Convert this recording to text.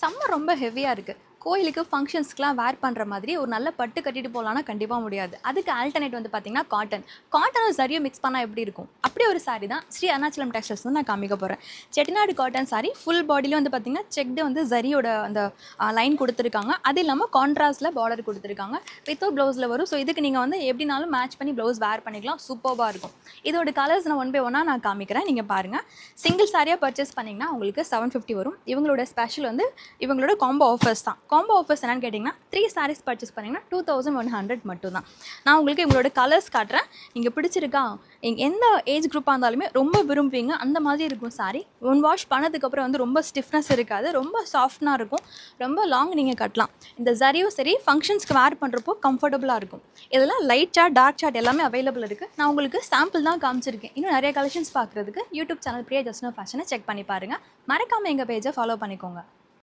Summer ரொம்ப ஹெவியாக இருக்குது. கோயிலுக்கு ஃபங்க்ஷன்ஸ்க்குலாம் வேர் பண்ணுற மாதிரி ஒரு நல்ல பட்டு கட்டிட்டு போகலான்னா கண்டிப்பாக முடியாது. அதுக்கு ஆல்டர்னேட் வந்து பார்த்திங்கன்னா காட்டனும் சரியும் மிக்ஸ் பண்ணால் எப்படி இருக்கும்? அப்படி ஒரு சாரீ தான் ஸ்ரீ அருணாச்சலம் டெக்ஸ்டைல்ஸ் வந்து நான் காமிக்க போகிறேன். செட்டிநாடு காட்டன் சாரீ ஃபுல் பாடியிலும் வந்து பார்த்திங்கன்னா செக்டு வந்து ஜரியோட அந்த லைன் கொடுத்துருக்காங்க. அது இல்லாமல் கான்ட்ராஸ்ட்டில் பார்டர் கொடுத்துருக்காங்க. வித்தவுட் ப்ளவுஸில் வரும். ஸோ இதுக்கு நீங்கள் வந்து எப்படினாலும் மேட்ச் பண்ணி ப்ளவுஸ் வேர் பண்ணிக்கலாம். சூப்பராக இருக்கும். இதோட கலர்ஸ் நான் 1 by 1 நான் காமிக்கிறேன். நீங்கள் பாருங்கள். சிங்கிள் சாரியாக பர்ச்சேஸ் பண்ணிங்கன்னா உங்களுக்கு 750 வரும். இவங்களோட ஸ்பெஷல் வந்து இவங்களோட காம்போ ஆஃபர்ஸ் தான். காம்போ ஆஃபர்ஸ் என்னன்னு கேட்டிங்கன்னா 3 sarees பர்ச்சேஸ் பண்ணிங்கன்னா 2100 மட்டும் தான். நான் உங்களுக்கு இவங்களோட கலர்ஸ் காட்டுறேன். நீங்கள் பிடிச்சிருக்கா? எந்த ஏஜ் குரூப்பாக இருந்தாலுமே ரொம்ப விரும்புவீங்க. அந்த மாதிரி இருக்கும் சாரீ. ஒன் வாஷ் பண்ணதுக்கப்புறம் வந்து ரொம்ப ஸ்டிஃப்னஸ் இருக்காது. ரொம்ப சாஃப்ட்னாக இருக்கும். ரொம்ப லாங் நீங்கள் கட்டலாம். இந்த ஜரியும் சரி ஃபங்க்ஷன்ஸ்க்கு வேர் பண்ணுறப்போ கம்ஃபர்டபுளாக இருக்கும். இதெல்லாம் லைட் சார்ட் டார்க் சார்ட் எல்லாமே அவைலபிள் இருக்குது. நான் உங்களுக்கு சாம்பிள் தான் காமிச்சிருக்கேன். இன்னும் நிறைய கலெக்ஷன்ஸ் பார்க்குறதுக்கு யூடியூப் சேனல் பிரியா ஜஸ்னோ ஃபேஷனை செக் பண்ணி பாருங்கள். மறக்காமல் எங்கள் பேஜை ஃபாலோ பண்ணிக்கோங்க.